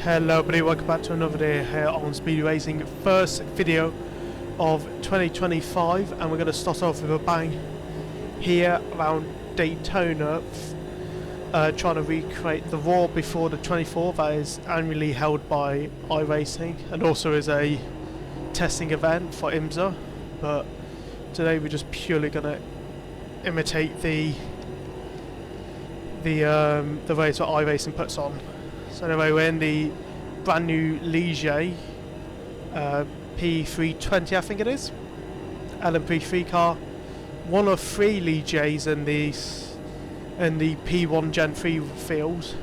Hello everybody, welcome back to another day here on Speed Racing. First video of 2025, and we're going to start off with a bang here around Daytona, trying to recreate the Raw before the 24 that is annually held by Iracing and also is a testing event for IMSA. But today we're just purely going to imitate the race that Iracing puts on. So anyway, we're in the brand new Ligier P320, I think it is, LMP3 car. One of three Ligiers in the P1 Gen 3 field.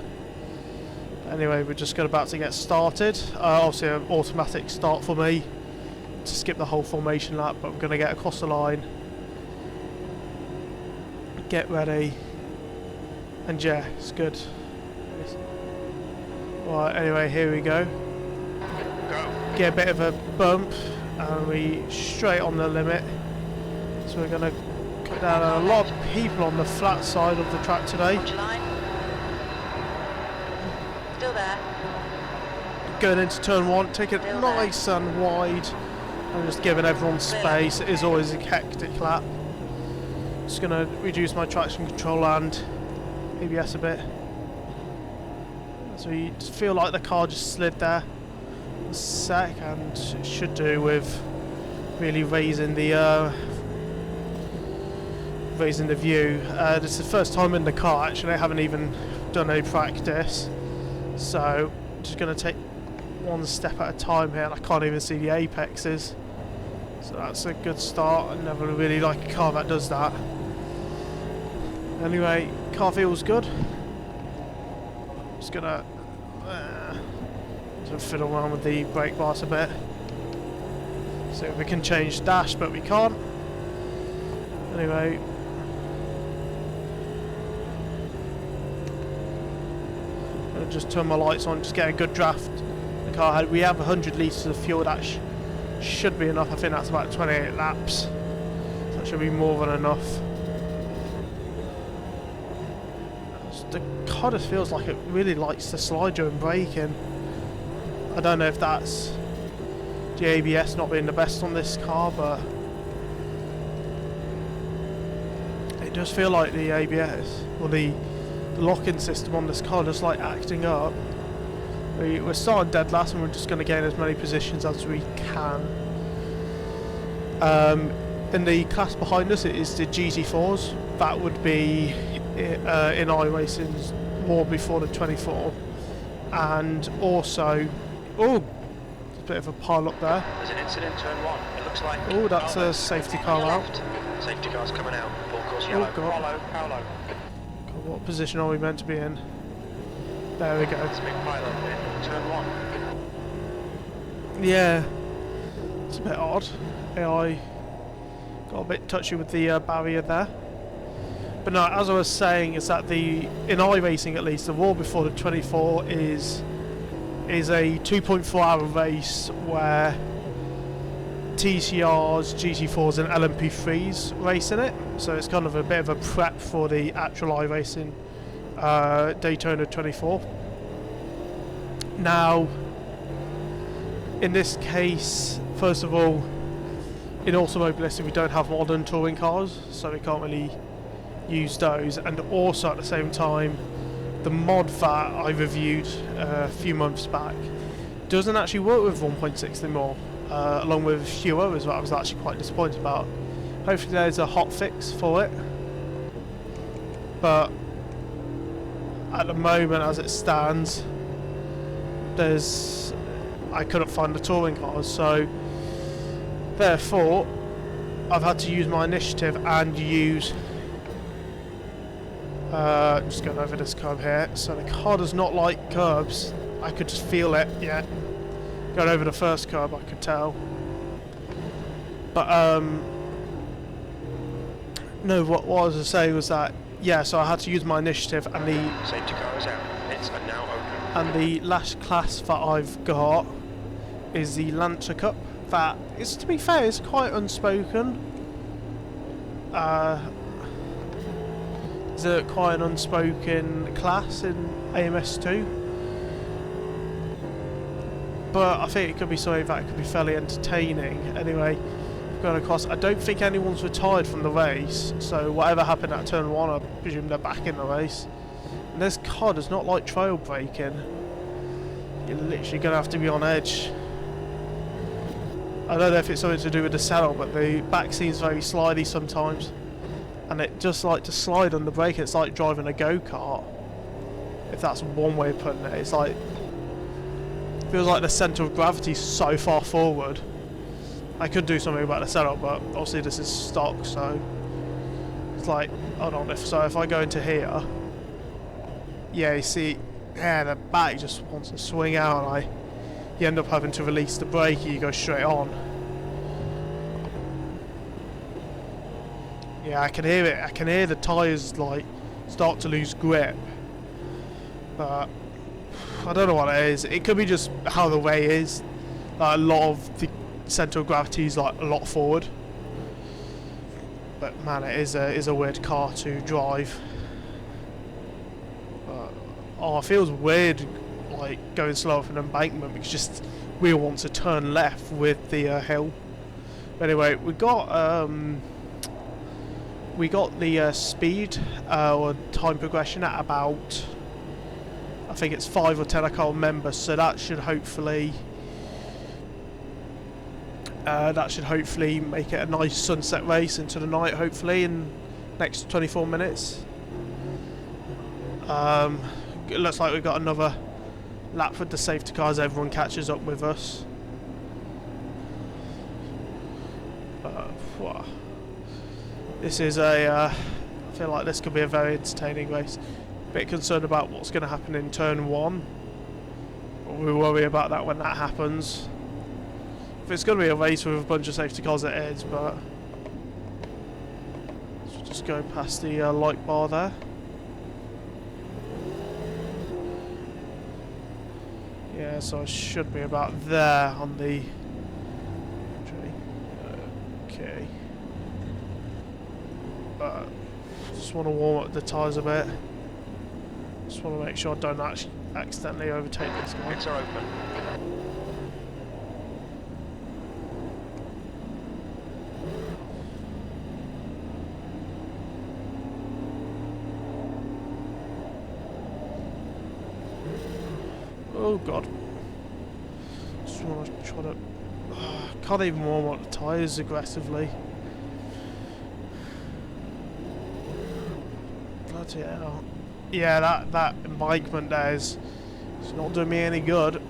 Anyway, we're just about to get started. Obviously an automatic start for me to skip the whole formation lap, but I'm going to get across the line, get ready, and yeah, it's good. Right, anyway, here we go. Get a bit of a bump, and we straight on the limit. So we're going to cut down a lot of people on the flat side of the track today. Still there. Going into turn one, take it nice and wide, and just giving everyone space. It is always a hectic lap. Just going to reduce my traction control and ABS a bit. So you just feel like the car just slid there a sec, and it should do with really raising the view. This is the first time in the car actually. I haven't even done any practice, so just going to take one step at a time here. And I can't even see the apexes, so that's a good start. I never really like a car that does that. Anyway, car feels good. Just gonna fiddle around with the brake bars a bit. See if we can change dash, but we can't. Anyway, I'll just turn my lights on, just get a good draft. The car had, we have 100 litres of fuel. That should be enough. I think that's about 28 laps. So that should be more than enough. The car just feels like it really likes to slide during braking. I don't know if that's the ABS not being the best on this car, but it does feel like the ABS or the lock-in system on this car just like acting up. We're starting dead last, and we're just going to gain as many positions as we can. In the class behind us, it is the GT4s. That would be in iRacing's more before the 24, and also a bit of a pile up there. There's an incident, turn one. It looks like. Oh, that's a safety car out. Safety car's coming out. Full course yellow. God. Paolo. God, what position are we meant to be in? There we go. It's a big pile up there. Turn one. Yeah, it's a bit odd. AI got a bit touchy with the barrier there. But no, as I was saying, is that in iRacing at least, the Raw before the 24 is a 2.4 hour race where TCRs, GT4s and LMP3s race in it. So it's kind of a bit of a prep for the actual iRacing Daytona 24. Now, in this case, first of all, in Automobilistic we don't have modern touring cars, so we can't really use those. And also at the same time, the mod that I reviewed a few months back doesn't actually work with 1.6 anymore, along with a few others that I was actually quite disappointed about. Hopefully there's a hot fix for it, but at the moment as it stands, I couldn't find the touring cars, so therefore I've had to use my initiative and use just going over this curb here. So the car does not like curbs. I could just feel it. Yeah, going over the first curb I could tell. But no, what I was to say was that so I had to use my initiative, and the Safety car is out. It's now open. And the last class that I've got is the Lancer Cup. That is, to be fair, it's quite unspoken. Is quite an unspoken class in AMS2. but I think it could be something that could be fairly entertaining. Anyway, going across. I don't think anyone's retired from the race, so whatever happened at turn 1, I presume they're back in the race. And this car does not like trail braking. You're literally going to have to be on edge. I don't know if it's something to do with the saddle, but the back seems very slidey sometimes. And it just like to slide on the brake. It's like driving a go-kart. If that's one way of putting it. It's like, feels like the centre of gravity is so far forward. I could do something about the setup, but obviously this is stock, so it's like, hold on, if I go into here, yeah, you see, yeah, the back just wants to swing out, and you end up having to release the brake, you go straight on. Yeah, I can hear it. I can hear the tyres like start to lose grip, but I don't know what it is. It could be just how the way is. Like, a lot of the centre of gravity is like a lot forward, but man, it is a weird car to drive. Oh, it feels weird like going slow up an embankment because just wheel wants to turn left with the hill. But anyway, we got the speed or time progression at about, I think it's 5 or 10, I can't remember, so that should hopefully make it a nice sunset race into the night, hopefully in next 24 minutes. It looks like we've got another lap with the safety cars, everyone catches up with us. This is I feel like this could be a very entertaining race. Bit concerned about what's going to happen in turn 1, but we worry about that when that happens. If it's going to be a race with a bunch of safety cars, it is, but so just go past the light bar there. Yeah, so I should be about there on the... Okay. Just want to warm up the tyres a bit. Just want to make sure I don't actually accidentally overtake this guy. Pits are open. Oh god. Just want to try to... can't even warm up the tyres aggressively. Bloody hell. Yeah, that embankment there is it's not doing me any good.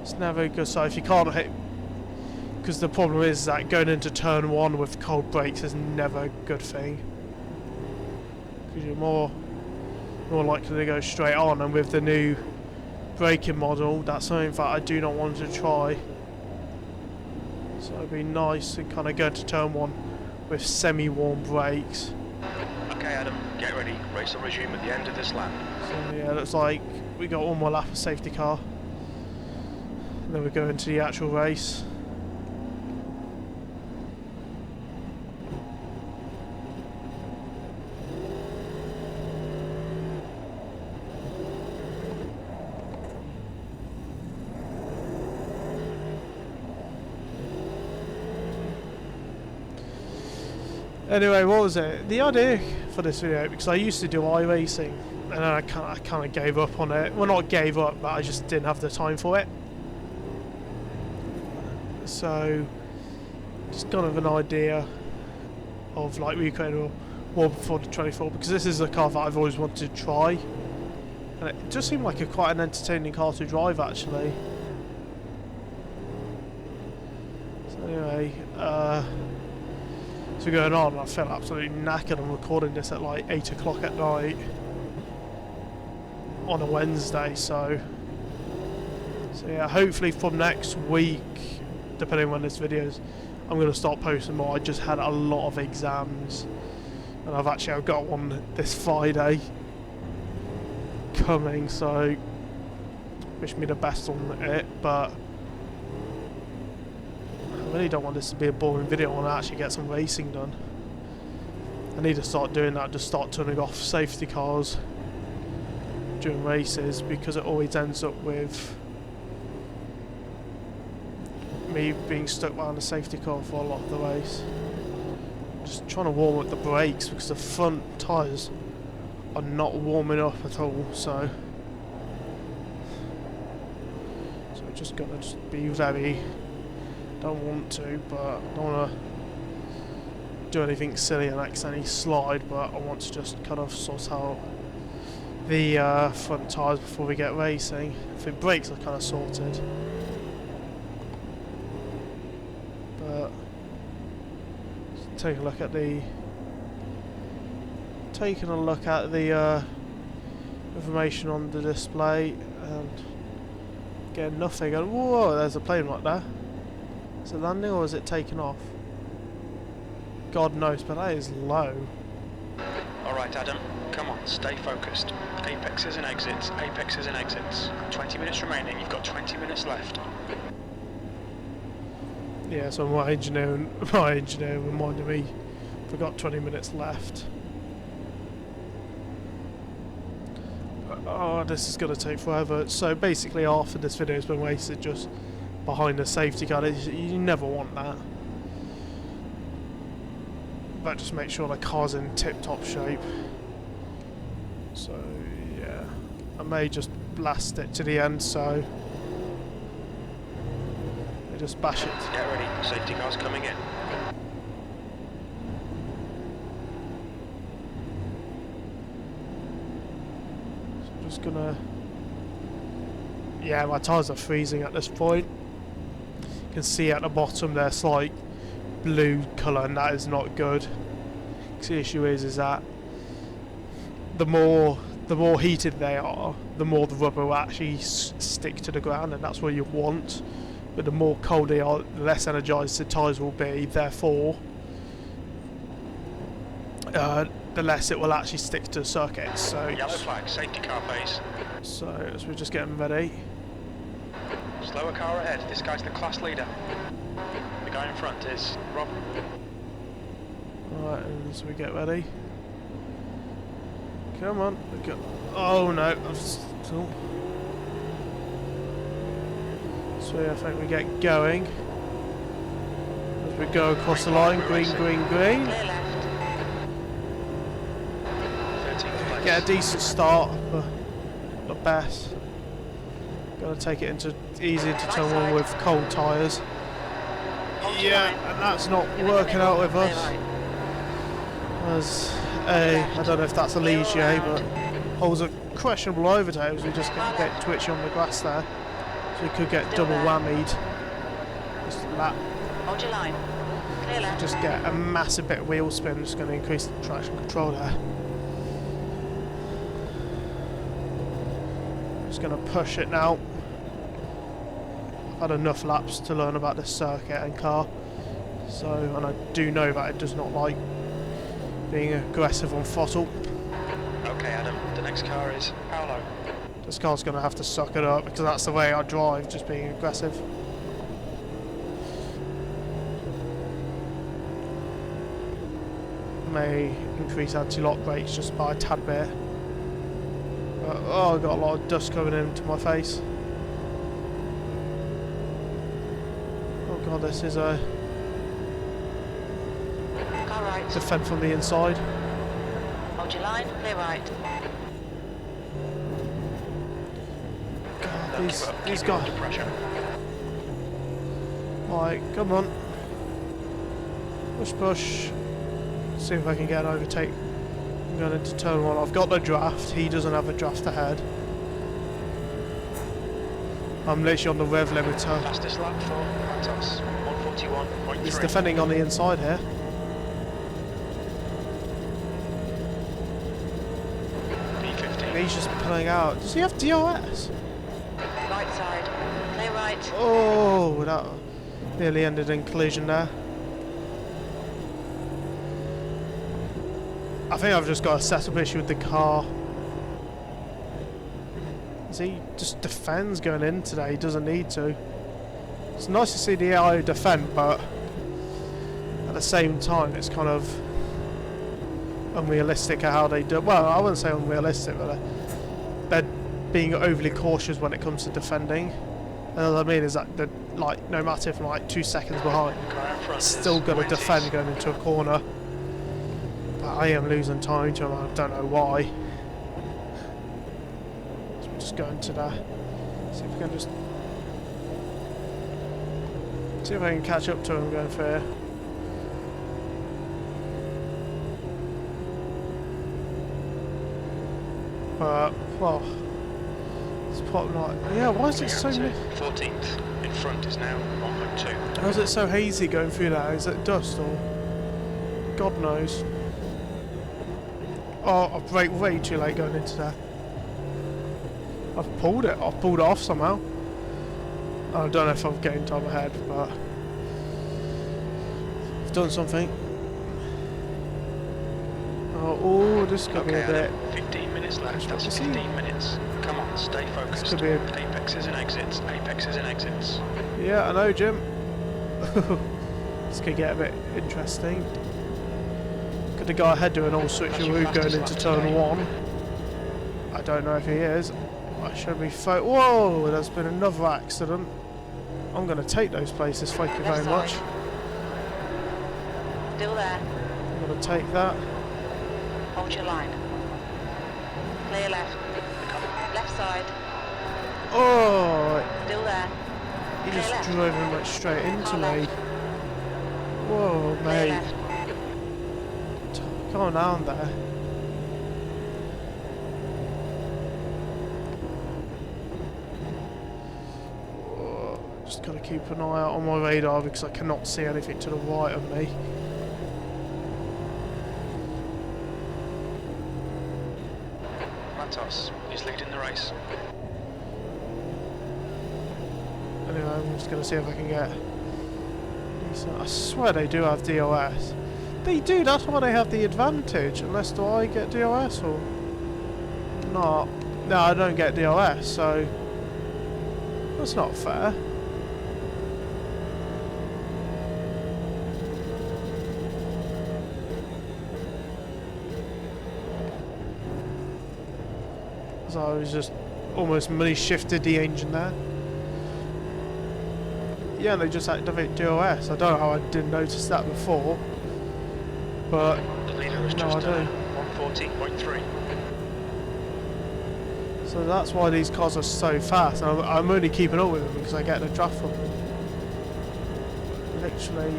It's never good, so if you can't hit... Because the problem is that going into turn 1 with cold brakes is never a good thing. Because you're more likely to go straight on, and with the new braking model, that's something that I do not want to try. So it'd be nice to kind of go to turn 1 with semi-warm brakes. Okay, Adam, get ready. Race will resume at the end of this lap. So yeah, it looks like we got one more lap of safety car. And then we go into the actual race. Anyway, what was it? The idea for this video, because I used to do Iracing, and then I kind of gave up on it. Well, not gave up, but I just didn't have the time for it. So, just kind of an idea of like recreating a War Before the 24, because this is a car that I've always wanted to try, and it just seemed like quite an entertaining car to drive actually. So anyway, so going on, I feel absolutely knackered. I'm recording this at like 8 o'clock at night on a Wednesday, so yeah, hopefully from next week, depending on when this video is, I'm going to start posting more. I just had a lot of exams, and I've got one this Friday coming, so wish me the best on it, but I really don't want this to be a boring video. I want to actually get some racing done. I need to start doing that, just start turning off safety cars during races, because it always ends up with me being stuck behind a safety car for a lot of the race. Just trying to warm up the brakes because the front tyres are not warming up at all, so we're just gonna be very, don't want to, but I don't want to do anything silly and accidentally slide, but I want to just kind of sort out the front tyres before we get racing. If it breaks, I kind of sorted. But taking a look at the information on the display and getting nothing. And whoa, there's a plane right there. Is it landing or is it taking off? God knows, but that is low. Alright Adam, come on, stay focused. Apexes and exits, apexes and exits. 20 minutes remaining, you've got 20 minutes left. Yeah, so my engineer reminded me we've got 20 minutes left. Oh, this is going to take forever. So basically half of this video has been wasted just behind the safety car. You never want that. But just make sure the car's in tip-top shape. So yeah, I may just blast it to the end, so I just bash it. Get ready, safety car's coming in. So I'm just gonna, yeah, my tyres are freezing at this point. You can see at the bottom they're slight blue colour, and that is not good. The issue is that the more heated they are, the more the rubber will actually stick to the ground, and that's what you want. But the more cold they are, the less energised the tyres will be. Therefore, the less it will actually stick to the circuit. So yellow flag, safety car base. So as we're just getting ready. Slower car ahead. This guy's the class leader. The guy in front is Rob. Alright, and so we get ready. Come on. Oh no, I've still. So I think we get going. As we go across the line, green, green, green. Get a decent start, but not best. Gotta take it into easier to turn on with cold tyres. Yeah, and that's not working out with us. As I don't know if that's a Ligier, but holds a questionable overtake as we just get a bit twitchy on the grass there. So we could get double whammied. Just lap. Hold your line. Clear left. Just get a massive bit of wheel spin, just going to increase the traction control there. Just going to push it now. I've had enough laps to learn about this circuit and car. So, and I do know that it does not like being aggressive on throttle. Okay Adam, the next car is Paolo. This car's going to have to suck it up because that's the way I drive, just being aggressive. May increase anti-lock brakes just by a tad bit. But, oh, I've got a lot of dust coming into my face. Oh god, this is a defend from the inside. Hold your line, clear right. God, these guys. Right, come on. Push, push. See if I can get an overtake. I'm going into turn one. I've got the draft. He doesn't have a draft ahead. I'm literally on the rev limiter. Fastest lap for Matos, 141.3. He's defending on the inside here. He's just pulling out. Does he have DRS? Right side. Clear right. Oh, that nearly ended in collision there. I think I've just got a setup issue with the car. He just defends going in today. He doesn't need to. It's nice to see the AI defend, but at the same time, it's kind of unrealistic at how they do. Well, I wouldn't say unrealistic, but they're being overly cautious when it comes to defending. And what I mean is that they're, like, no matter if I'm like 2 seconds behind, still going to defend going into a corner. But I am losing time to them. I don't know why. So we're just going to there. See if we can just see if I can catch up to him going for here. But well, it's probably not. Yeah, why is it so? 14th in front is now 1.2. How is it so hazy going through that? Is it dust or God knows? Oh, I've braked way too late going into that. I've pulled it. I've pulled it off somehow. I don't know if I've gained time ahead, but I've done something. Oh, this could be a bit. 15 minutes left. That's 15 minutes. Come on, stay focused. This could be a... Apexes and exits. Apexes and exits. Yeah, I know, Jim. This could get a bit interesting. Could the guy ahead do an old switcheroo going into turn 1? I don't know if he is. I should be whoa, there's been another accident. I'm going to take those places, thank you very much. Still there. I'm going to take that. Hold your line. Clear left. Left side. Oh, Still there. he Clear just left. drove him like straight into Car me. left. Whoa, Clear mate. left. Come on down there. Oh, just got to keep an eye out on my radar because I cannot see anything to the right of me. Matos is leading the race. Anyway, I'm just going to see if I can get... I swear they do have DOS. They do, that's why they have the advantage. Unless do I get DOS or not? No, I don't get DOS, so that's not fair. So I was just almost money shifted the engine there. Yeah, they just activate DOS. I don't know how I didn't notice that before. But The leader is no, just I do. 114.3. So that's why these cars are so fast. And I'm only keeping up with them because I get the draft from them. Literally,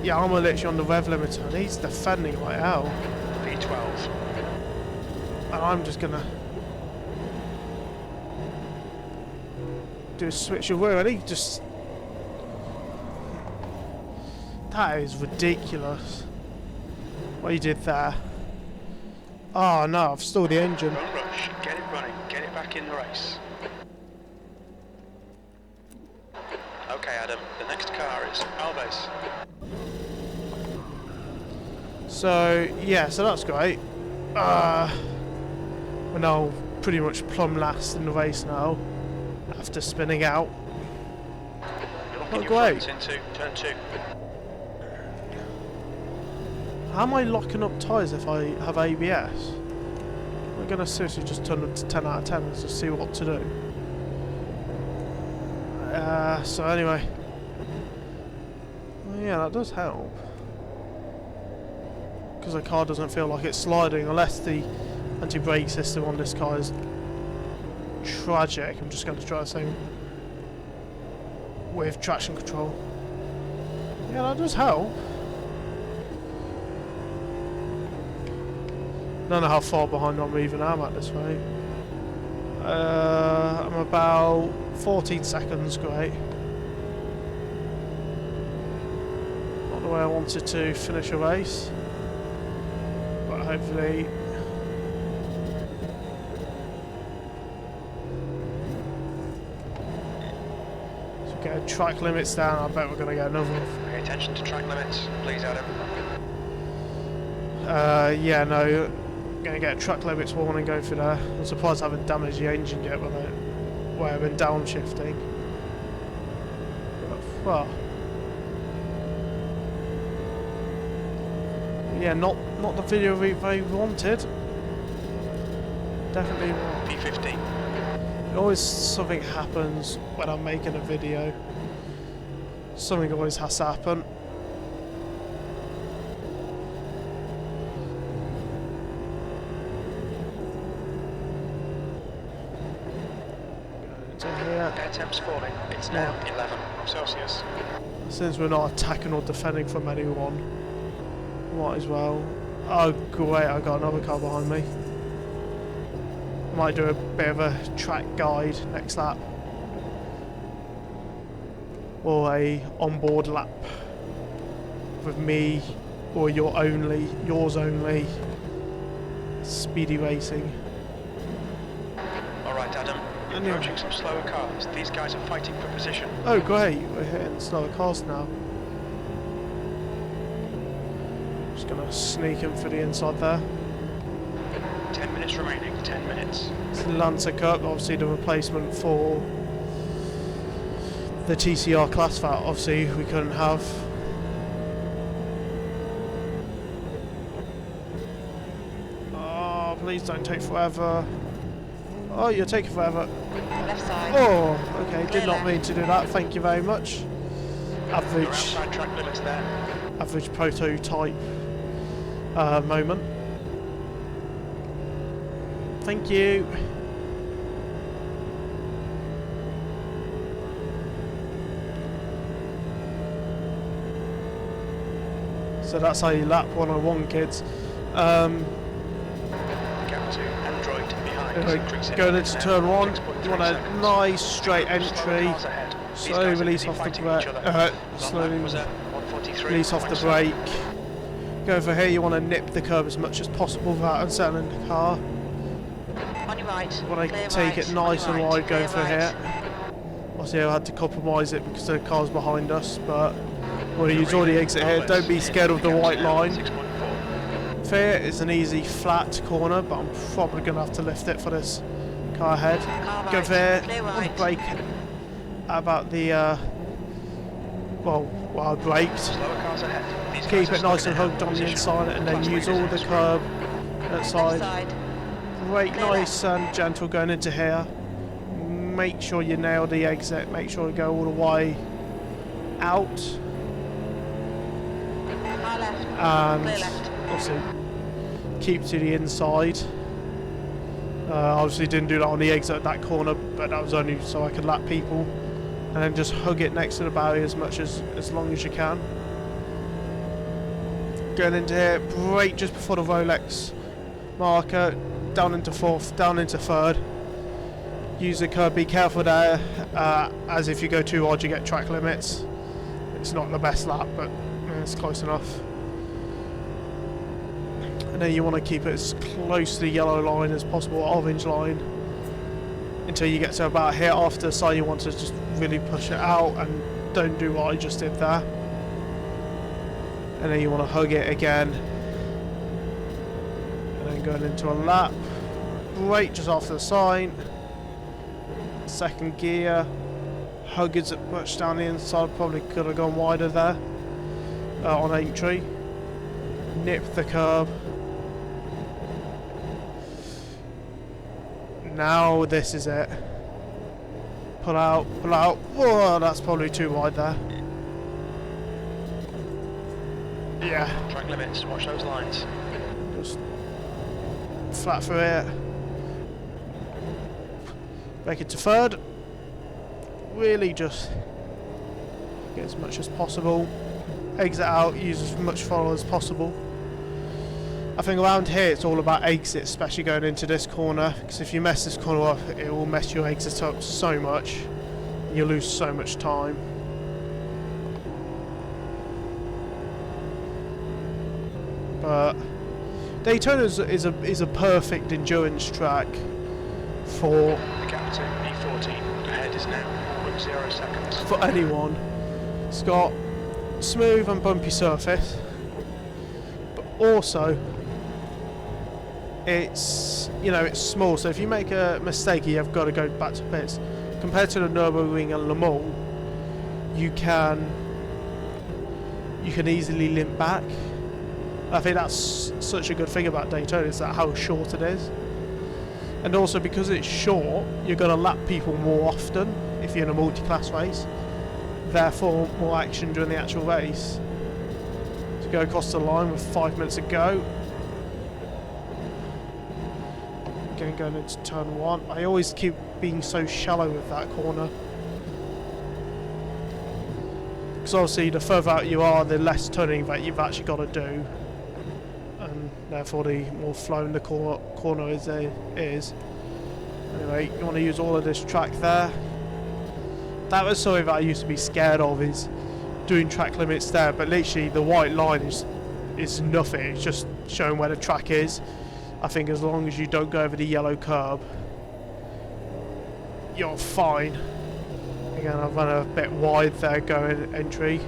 yeah, I'm literally on the rev limiter and he's defending like hell. P12. And I'm just gonna do a switcheroo and he just... That is ridiculous. What you did there. Oh no, I've stalled the engine. Don't rush. Get it running. Get it back in the race. Okay, Adam. The next car is Alves. So yeah, so that's great. We're now pretty much plumb last in the race now after spinning out. You're looking your great. front into turn 2. How am I locking up tyres if I have ABS? I'm going to seriously just turn it to 10 out of 10 and just see what to do. So anyway. Well, yeah, that does help. Because the car doesn't feel like it's sliding unless the anti-brake system on this car is tragic. I'm just going to try the same with traction control. Yeah, that does help. Don't know how far behind I'm even am at this rate. I'm about 14 seconds, great. Not the way I wanted to finish a race. But hopefully... So get track limits down, I bet we're going to get another one. Pay attention to track limits, please, Adam. Yeah, no. Going to get a track limits warning and go through there. I'm surprised I haven't damaged the engine yet with it, where I've been downshifting. But, well, Yeah, not the video we wanted. Definitely not. P15. Always something happens when I'm making a video. Something always has to happen. Into here. Air temp's falling. It's now 11 Celsius. Since we're not attacking or defending from anyone, might as well. Oh great, I got another car behind me. Might do a bit of a track guide next lap. Or a onboard lap with me or yours only speedy racing. Alright Adam, you're Anyway. approaching some slower cars. These guys are fighting for position. Oh great, we're hitting slower cars now. Just gonna sneak in for the inside there. 10 minutes remaining, 10 minutes. It's the Lancer Cup, obviously the replacement for the TCR class that obviously we couldn't have. Oh, please don't take forever. Oh, you're taking forever. Left side. Oh, okay, did not mean to do that, thank you very much. You're Average, outside track limits there. average prototype moment. Thank you. So that's how you lap 101, kids. Gap 2, Android behind. Increasing. Going into turn 1, 6.3 you want a seconds. nice straight Slower entry. cars ahead. These Slowly guys are release busy off the fighting brake. each other. Slowly Was at 143, release off the 0.7. brake. Go for here, you want to nip the curb as much as possible without unsettling the car. On your right. Want to Clear take right. it nice On and your wide right. going Clear for right. here. Obviously I had to compromise it because the car's behind us, but we'll use all the exit here. Don't be scared of the white line. 6.4. Fair is an easy flat corner, but I'm probably going to have to lift it for this car ahead. Car Go right. for here, Clear on right. brake about the, well I braked. Slower cars ahead. These Keep guys it are nice stuck and in hooked on the position. inside and then Class use leaders all in the this curb Left outside. side. Great, Clear nice and gentle going into here. Make sure you nail the exit, make sure you go all the way out. Car left. And Clear left. obviously keep to the inside. Obviously didn't do that on the exit at that corner, but that was only so I could lap people. And then just hug it next to the barrier as long as you can. Going into here, brake just before the Rolex marker, down into fourth, down into third. Use the curb, be careful there, as if you go too hard you get track limits. It's not the best lap, but it's close enough. And then you want to keep it as close to the yellow line as possible, orange line, until you get to about here. After the sign you want to just really push it out and don't do what I just did there. And then you want to hug it again. And then going into a lap. Brake just after the sign. Second gear. Hug is much down the inside, probably could have gone wider there on entry. Nip the curb. Now this is it. Pull out, pull out. Whoa, that's probably too wide there. Yeah. Track limits, watch those lines. Just flat through it. Back it to third. Really just get as much as possible. Exit out, use as much follow as possible. I think around here it's all about exits, especially going into this corner, because if you mess this corner up, it will mess your exit up so much. You lose so much time. But Daytona is a perfect endurance track for The gap to E14 ahead is now 0.0 seconds. for anyone. It's got smooth and bumpy surface, but also it's it's small. So if you make a mistake, you've got to go back to pits. Compared to the Nürburgring and Le Mans, you can easily limp back. I think that's such a good thing about Daytona, is that how short it is. And also because it's short, you're going to lap people more often if you're in a multi-class race. Therefore, more action during the actual race. To go across the line with 5 minutes to go. Again, going into turn 1. I always keep being so shallow with that corner. Because obviously the further out you are, the less turning that you've actually got to do. And therefore the more flowing the corner is. Anyway, you want to use all of this track there. That was something that I used to be scared of, is doing track limits there, but literally the white line is nothing. It's just showing where the track is. I think as long as you don't go over the yellow curb, you're fine. Again, I've run a bit wide there going entry.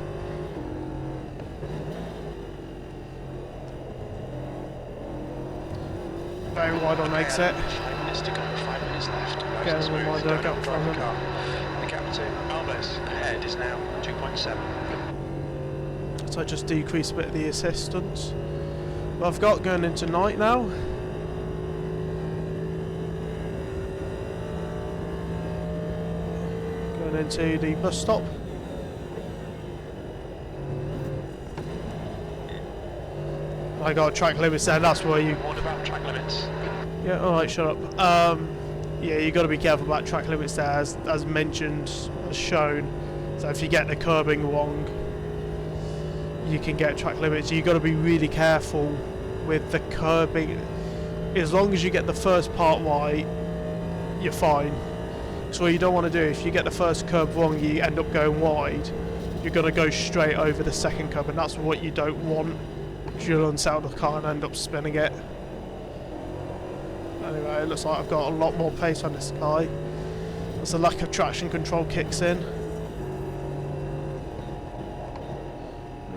Very wide on exit. 5 minutes to go, 5 minutes left. Get Nice a and reminder, smooth. go Don't from drive the them. car. The captain, Alves, ahead is now 2.7. So I just decrease a bit of the assistance. But I've got going into night now. Going into the bus stop. I got track limits there, that's where you... What about track limits? Yeah, alright, shut up. Yeah, you got to be careful about track limits there, as mentioned, as shown. So if you get the curbing wrong, you can get track limits. You got to be really careful with the curbing. As long as you get the first part right, you're fine. So what you don't want to do, if you get the first curb wrong, you end up going wide. You're going to go straight over the second curb, and that's what you don't want. You'll unsettle the car and end up spinning it. Anyway, it looks like I've got a lot more pace on this guy. As the lack of traction control kicks in.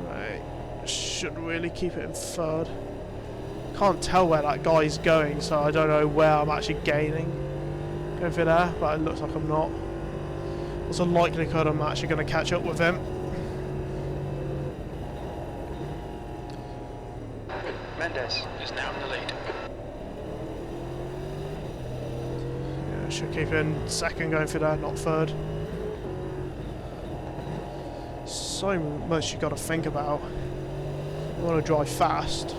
Right, should really keep it in third. Can't tell where that guy's going, so I don't know where I'm actually gaining. Going through there, but it looks like I'm not. There's a likelihood I'm actually going to catch up with him. Mendes is now in the lead. Yeah, should keep in second going through there, not third. So much you've got to think about. You want to drive fast.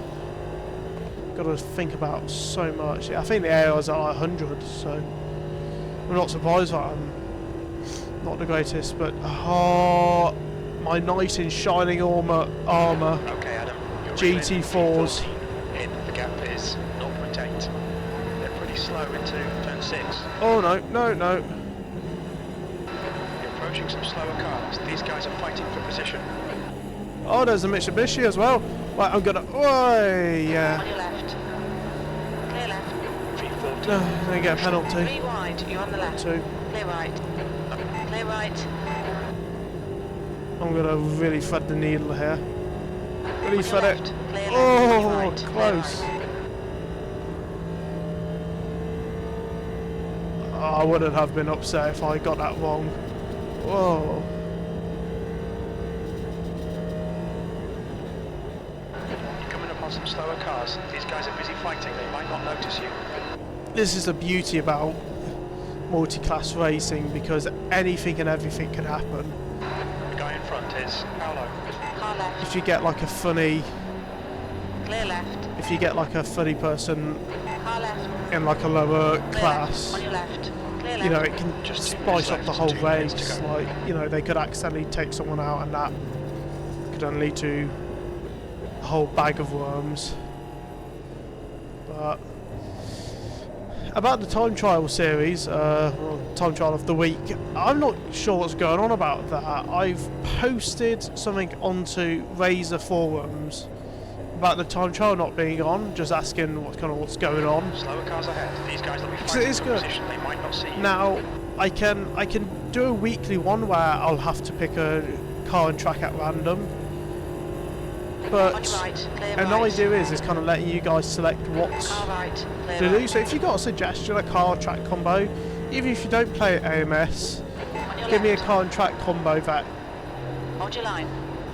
Got to think about so much. I think the ARs are 100, so I'm not surprised that I'm not the greatest. But oh, my knight in shining armour. Okay, Adam. You're GT4s. In the gap is 0.8. They're pretty slow into turn 6. Oh no. You're approaching some slower cars. These guys are fighting for position. Oh, there's a Mitsubishi as well. Right, I'm gonna. Oh, yeah. On your left. Clear left. 340. No, they get a penalty. 3 wide, you're on the left. 2. Clear right. Clear right. I'm gonna really thread the needle here. Really On your thread left. it. Clear left. Oh, Right. Clear close. right. I wouldn't have been upset if I got that wrong. Whoa. You're coming up on some slower cars. These guys are busy fighting. They might not notice you. This is the beauty about multi-class racing, because anything and everything can happen. The guy in front is Paolo. Car left. If you get like a funny, Clear left. if you get like a funny person Car left. in like a lower Clear class, left. On your left. Clear left. you know, it can Just 2 spice minutes up the left, whole 2 minutes race. to go. Like, you know, they could accidentally take someone out, and that could then lead to a whole bag of worms. But about the time trial series, or time trial of the week, I'm not sure what's going on about that. I've posted something onto Razor forums about the time trial not being on, just asking what's going on. Slower cars ahead. These guys will be It fighting is for good. position. They might not see you. Now, I can do a weekly one where I'll have to pick a car and track at random. But On your right. Clear an right. idea is kind of letting you guys select what's Car right. Clear to do. right. So if you've got a suggestion, a car track combo, even if you don't play at AMS, On your give me a left. car and track combo that Hold your line.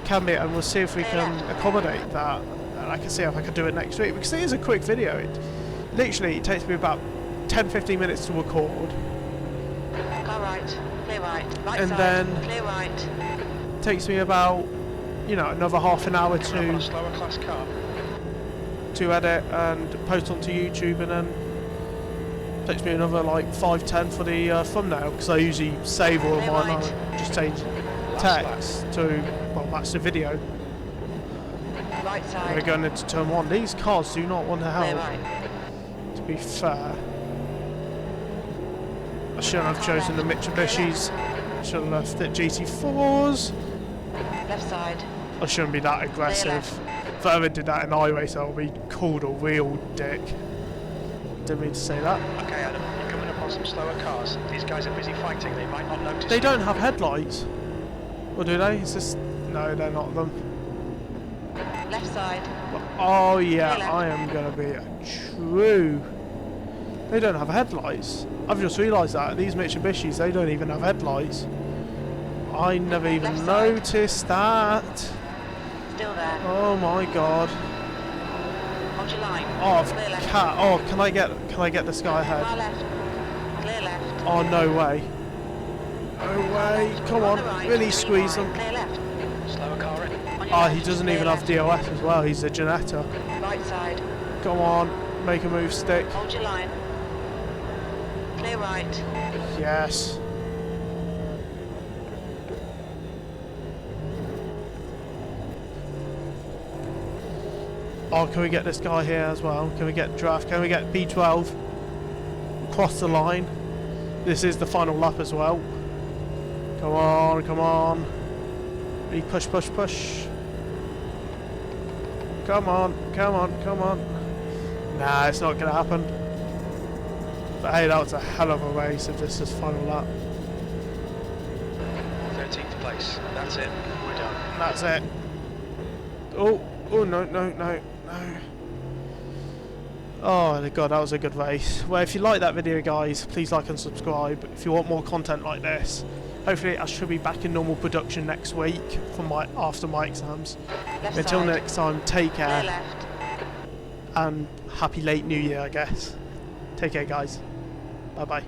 can be, and we'll see if we Clear can left. accommodate that. and I can see if I can do it next week, because it is a quick video. It takes me about 10-15 minutes to record, Car right, clear right, right and side, then clear right. it takes me about, you know, another half an hour Coming up on a slower class car. to edit and post onto YouTube, and then it takes me another like 5-10 for the thumbnail, because I usually save all of Clear mine. right. I just change Last text to, well, that's the video. Right We're side, going into turn 1. These cars do not want to clear help, right. to be fair. I shouldn't have chosen the Mitsubishis. Should have left it GT4s. Left side, I shouldn't be that aggressive. If I ever did that in iRace, I would be called a real dick. Didn't mean to say that. Okay, Adam, you're coming up on some slower cars. These guys are busy fighting. They might not notice. They don't have headlights. Or do they? It's just... No, they're not them. left side, Oh yeah, Clear left. I am going to be a true... They don't have headlights. I've just realised that. These Mitsubishis, they don't even have headlights. I never even Left side. noticed that. still there. Oh my god. Hold your line. Oh, Clear left. cat. Oh, can I get this guy Car ahead? left. Clear left. Oh, no way. No way. Come on. the right, Really three squeeze wide, him. Clear left. Slower car in. On your Oh, left, he doesn't clear even have left. DOS as well. He's a Janetta. Right side. Come on. Make a move, stick. Hold your line. Clear right. Yes. Oh, can we get this guy here as well? Can we get draft? Can we get P12? Cross the line. This is the final lap as well. Come on, come on. Really push, push, push. Come on, come on, come on. Nah, it's not going to happen. But hey, that was a hell of a race if this is final lap. 13th place. That's it. We're done. And that's it. Oh, oh no, no, no, no. Oh my god, that was a good race. Well, if you like that video, guys, please like and subscribe. If you want more content like this, hopefully I should be back in normal production next week after my exams. Left Until side. next time, take Clear care left. and happy late New Year, I guess. Take care, guys. Bye bye.